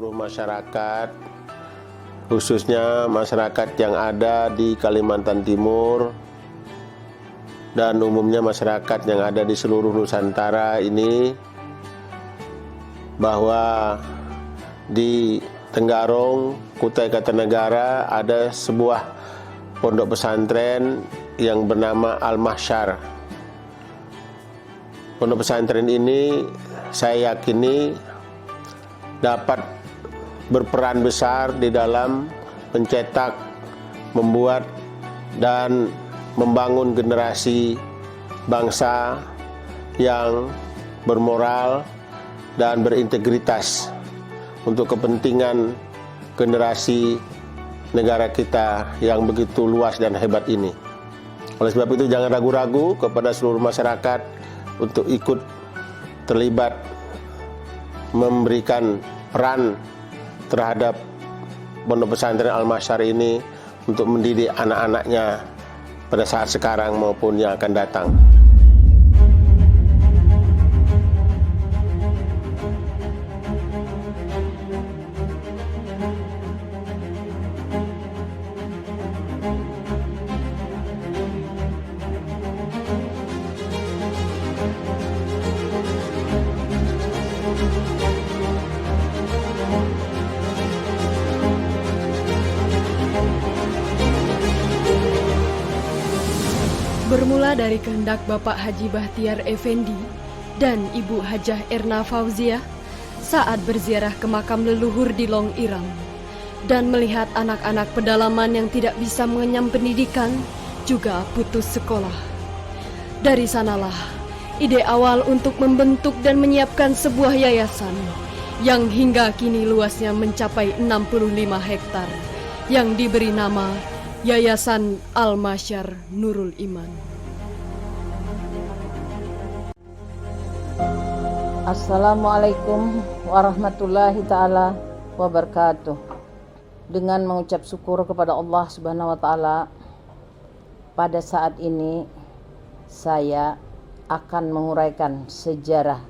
seluruh masyarakat, khususnya masyarakat yang ada di Kalimantan Timur dan umumnya masyarakat yang ada di seluruh Nusantara ini, bahwa di Tenggarong, Kutai Kartanegara ada sebuah pondok pesantren yang bernama Al-Mahsyar. Pondok pesantren ini saya yakini dapat berperan besar di dalam mencetak, membuat, dan membangun generasi bangsa yang bermoral dan berintegritas untuk kepentingan generasi negara kita yang begitu luas dan hebat ini. Oleh sebab itu jangan ragu-ragu kepada seluruh masyarakat untuk ikut terlibat memberikan peran terhadap Pondok Pesantren Al-Mahsyar ini untuk mendidik anak-anaknya pada saat sekarang maupun yang akan datang. Bermula dari kehendak Bapak Haji Bahtiar Effendi dan Ibu Hajah Erna Fauziah saat berziarah ke makam leluhur di Long Irang dan melihat anak-anak pedalaman yang tidak bisa mengenyam pendidikan juga putus sekolah. Dari sanalah ide awal untuk membentuk dan menyiapkan sebuah yayasan yang hingga kini luasnya mencapai 65 hektar yang diberi nama Yayasan Al-Mahsyar Nurul Iman. Assalamualaikum warahmatullahi ta'ala wabarakatuh. Dengan mengucap syukur kepada Allah subhanahu wa ta'ala, pada saat ini saya akan menguraikan sejarah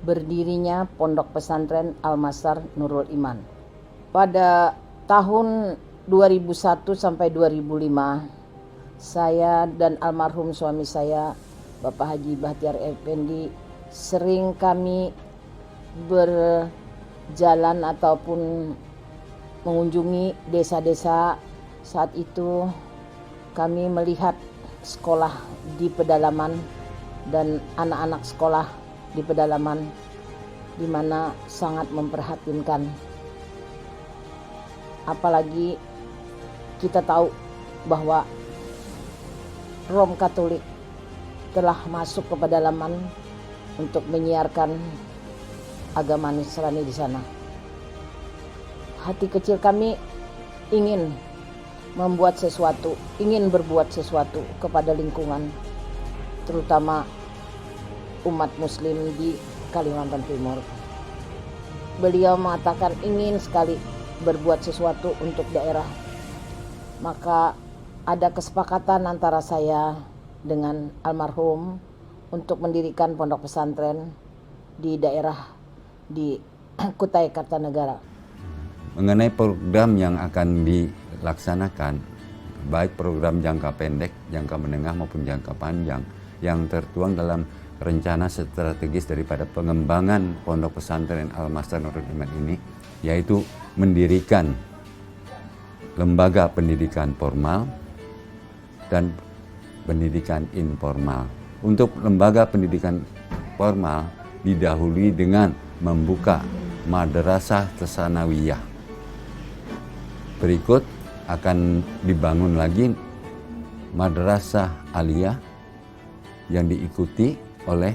berdirinya Pondok Pesantren Al-Mahsyar Nurul Iman. Pada tahun 2001 sampai 2005, saya dan almarhum suami saya, Bapak Haji Bahtiar Effendi, sering kami berjalan ataupun mengunjungi desa-desa. Saat itu kami melihat sekolah di pedalaman dan anak-anak sekolah di pedalaman, di mana sangat memprihatinkan. Apalagi kita tahu bahwa Rom Katolik telah masuk ke pedalaman untuk menyiarkan agama Nasrani di sana. Hati kecil kami ingin membuat sesuatu, ingin berbuat sesuatu kepada lingkungan, terutama umat muslim di Kalimantan Timur. Beliau mengatakan ingin sekali berbuat sesuatu untuk daerah. Maka ada kesepakatan antara saya dengan almarhum untuk mendirikan pondok pesantren di daerah di Kutai Kartanegara. Mengenai program yang akan dilaksanakan, baik program jangka pendek, jangka menengah maupun jangka panjang, yang tertuang dalam rencana strategis daripada pengembangan Pondok Pesantren Al-Mahsyar Nurul Iman ini, yaitu mendirikan lembaga pendidikan formal dan pendidikan informal. Untuk lembaga pendidikan formal didahului dengan membuka madrasah tsanawiyah. Berikut akan dibangun lagi madrasah aliyah yang diikuti oleh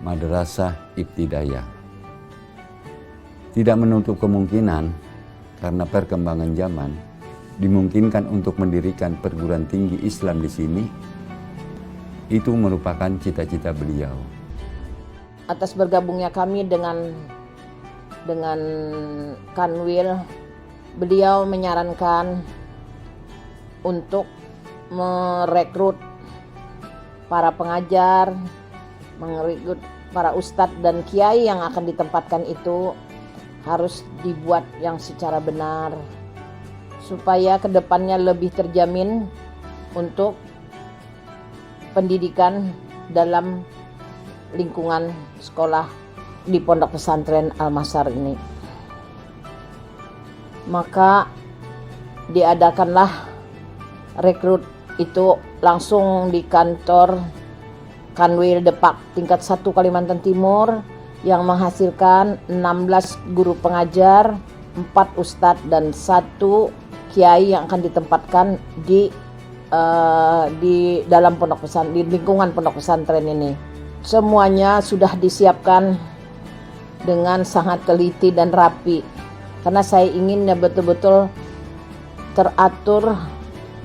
madrasah ibtidaiyah. Tidak menutup kemungkinan karena perkembangan zaman dimungkinkan untuk mendirikan perguruan tinggi Islam di sini. Itu merupakan cita-cita beliau. Atas bergabungnya kami dengan Kanwil, beliau menyarankan untuk merekrut para pengajar, merekrut para ustadz dan kiai yang akan ditempatkan itu harus dibuat yang secara benar supaya kedepannya lebih terjamin untuk pendidikan dalam lingkungan sekolah di Pondok Pesantren Al-Mahsyar ini. Maka diadakanlah rekrut itu langsung di kantor Kanwil Depak tingkat 1 Kalimantan Timur yang menghasilkan 16 guru pengajar, 4 ustadz dan 1 kiai yang akan ditempatkan di dalam pondok pesantren, di lingkungan pondok pesantren ini. Semuanya sudah disiapkan dengan sangat teliti dan rapi karena saya ingin betul-betul teratur,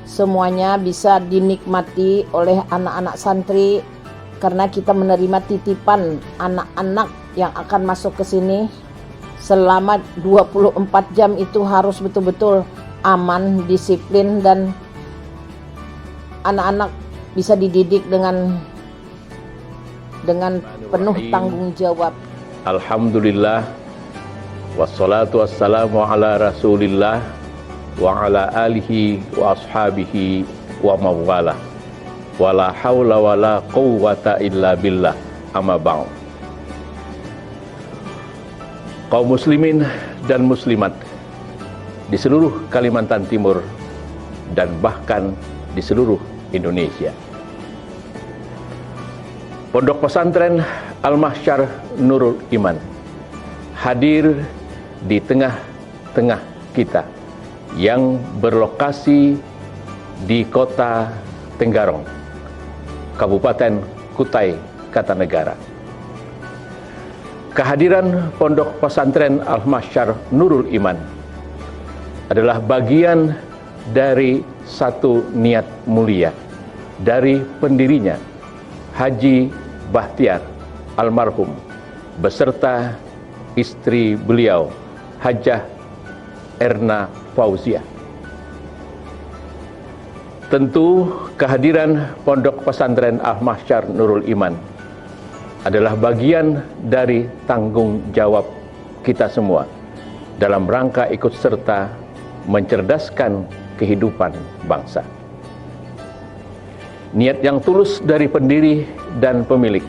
semuanya bisa dinikmati oleh anak-anak santri karena kita menerima titipan anak-anak yang akan masuk ke sini selama 24 jam itu harus betul-betul aman, disiplin, dan anak-anak bisa dididik dengan penuh tanggung jawab. Alhamdulillah, wassalatu wassalamu ala rasulillah wa ala alihi wa ashabihi wa mawala wala hawla wala quwwata illa billah, amma ba'd. Kaum muslimin dan muslimat di seluruh Kalimantan Timur dan bahkan di seluruh Indonesia. Pondok Pesantren Al-Mahsyar Nurul Iman hadir di tengah-tengah kita yang berlokasi di Kota Tenggarong, Kabupaten Kutai Kartanegara. Kehadiran Pondok Pesantren Al-Mahsyar Nurul Iman adalah bagian dari satu niat mulia dari pendirinya Haji Bahtiar almarhum beserta istri beliau Hajah Erna Fauziah. Tentu kehadiran Pondok Pesantren Al-Mahsyar Nurul Iman adalah bagian dari tanggung jawab kita semua dalam rangka ikut serta mencerdaskan kehidupan bangsa. Niat yang tulus dari pendiri dan pemilik,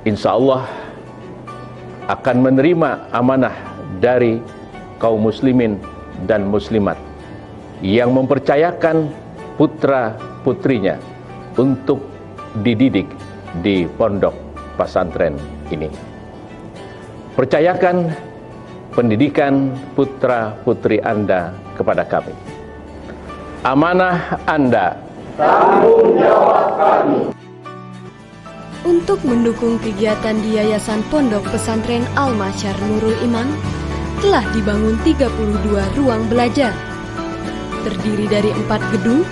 insya Allah akan menerima amanah dari kaum muslimin dan muslimat yang mempercayakan putra-putrinya untuk dididik di pondok pesantren ini. Percayakan pendidikan putra-putri Anda kepada kami. Amanah Anda, tanggung jawab kami. Untuk mendukung kegiatan di Yayasan Pondok Pesantren Al-Mahsyar Nurul Iman, telah dibangun 32 ruang belajar, terdiri dari 4 gedung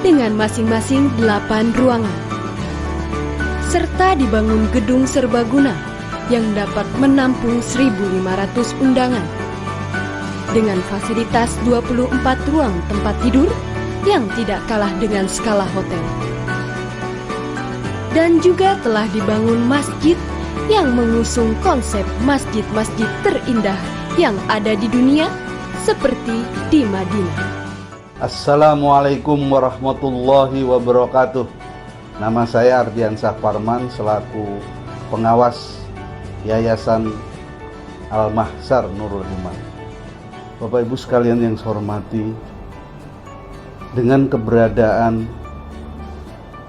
dengan masing-masing 8 ruangan, serta dibangun gedung serbaguna yang dapat menampung 1.500 undangan, dengan fasilitas 24 ruang tempat tidur yang tidak kalah dengan skala hotel. Dan juga telah dibangun masjid yang mengusung konsep masjid-masjid terindah yang ada di dunia seperti di Madinah. Assalamualaikum warahmatullahi wabarakatuh. Nama saya Ardiansah Parman selaku pengawas Yayasan Al-Mahsyar Nurul Iman. Bapak Ibu sekalian yang saya hormati, dengan keberadaan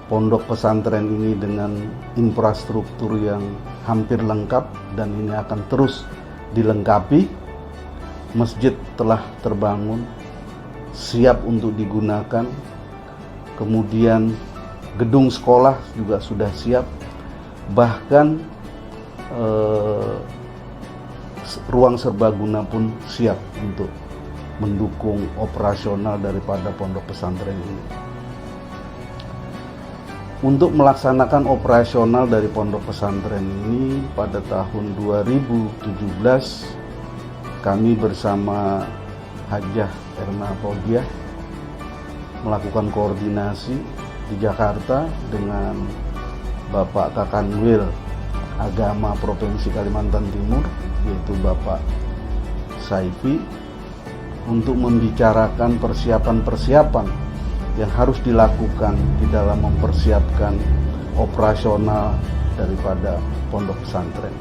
pondok pesantren ini dengan infrastruktur yang hampir lengkap dan ini akan terus dilengkapi, masjid telah terbangun, siap untuk digunakan, kemudian gedung sekolah juga sudah siap, bahkan ruang serbaguna pun siap untuk mendukung operasional daripada pondok pesantren ini. Untuk melaksanakan operasional dari pondok pesantren ini pada tahun 2017 kami bersama Hajah Erna Fauziah melakukan koordinasi di Jakarta dengan Bapak Kakanwil Agama Provinsi Kalimantan Timur yaitu Bapak Saifi, untuk membicarakan persiapan-persiapan yang harus dilakukan di dalam mempersiapkan operasional daripada pondok pesantren.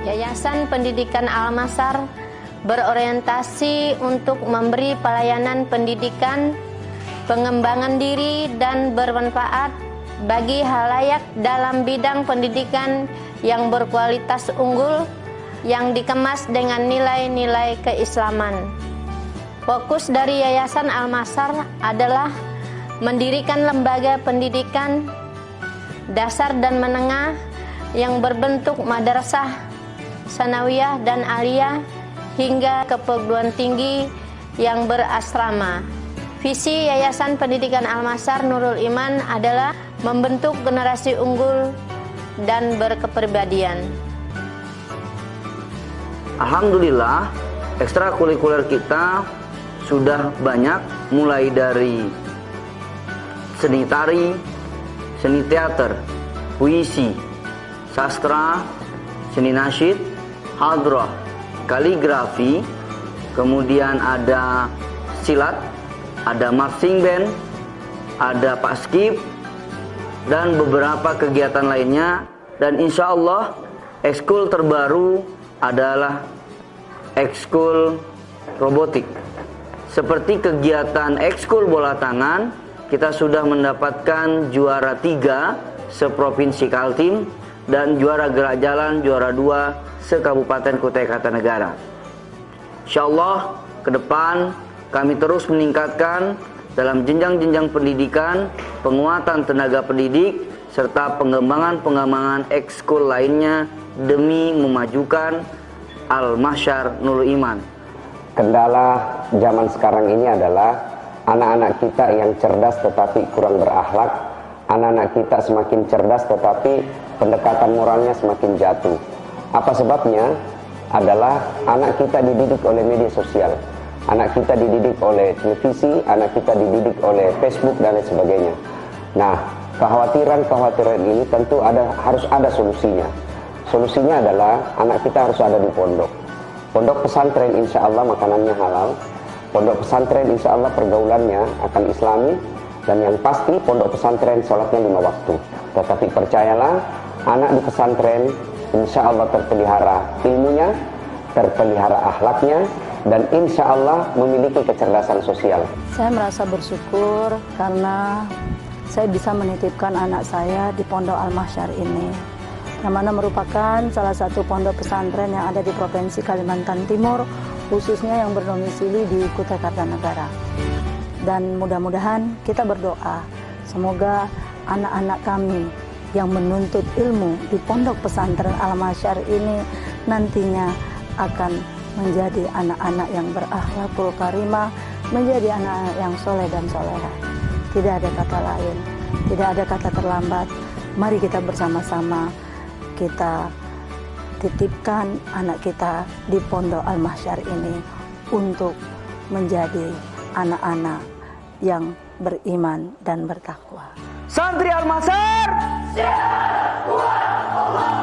Yayasan Pendidikan Al-Mazhar berorientasi untuk memberi pelayanan pendidikan, pengembangan diri, dan bermanfaat bagi halayak dalam bidang pendidikan yang berkualitas unggul, yang dikemas dengan nilai-nilai keislaman. Fokus dari Yayasan Al-Mazhar adalah mendirikan lembaga pendidikan dasar dan menengah yang berbentuk madrasah, sanawiyah, dan aliyah hingga ke perguruan tinggi yang berasrama. Visi Yayasan Pendidikan Al-Mazhar Nurul Iman adalah membentuk generasi unggul dan berkepribadian. Alhamdulillah, ekstrakurikuler kita sudah banyak, mulai dari seni tari, seni teater, puisi, sastra, seni nasyid, hadrah, kaligrafi, kemudian ada silat, ada marching band, ada paskib, dan beberapa kegiatan lainnya. Dan insya Allah ekskul terbaru adalah ekskul robotik. Seperti kegiatan ekskul bola tangan, kita sudah mendapatkan juara 3 seprovinsi Kaltim dan juara gerak jalan juara 2 se-Kabupaten Kutai Kartanegara. Insyaallah ke depan kami terus meningkatkan dalam jenjang-jenjang pendidikan, penguatan tenaga pendidik, serta pengembangan ekskul lainnya demi memajukan Al-Mazhar Nurul Iman. Kendala zaman sekarang ini adalah anak-anak kita yang cerdas tetapi kurang berakhlak, anak-anak kita semakin cerdas tetapi pendekatan moralnya semakin jatuh. Apa sebabnya? Adalah anak kita dididik oleh media sosial, anak kita dididik oleh televisi, anak kita dididik oleh Facebook dan lain sebagainya. Nah, kekhawatiran ini tentu harus ada solusinya. Solusinya adalah anak kita harus ada di pondok. Pondok pesantren insya Allah makanannya halal. Pondok pesantren insya Allah pergaulannya akan islami. Dan yang pasti pondok pesantren sholatnya 5 waktu. Tetapi percayalah, anak di pesantren insya Allah terpelihara ilmunya, terpelihara akhlaknya, dan insya Allah memiliki kecerdasan sosial. Saya merasa bersyukur karena saya bisa menitipkan anak saya di Pondok Al-Mazhar ini, yang mana merupakan salah satu pondok pesantren yang ada di Provinsi Kalimantan Timur, khususnya yang berdomisili di Kutai Kartanegara. Dan mudah-mudahan kita berdoa, semoga anak-anak kami yang menuntut ilmu di Pondok Pesantren Al-Mazhar ini nantinya akan menjadi anak-anak yang berakhlakul karimah, menjadi anak-anak yang soleh dan solehah. Tidak ada kata lain, tidak ada kata terlambat. Mari kita bersama-sama kita titipkan anak kita di Pondok Al-Mazhar ini untuk menjadi anak-anak yang beriman dan bertakwa. Santri Al-Mazhar, siap kuat Allah.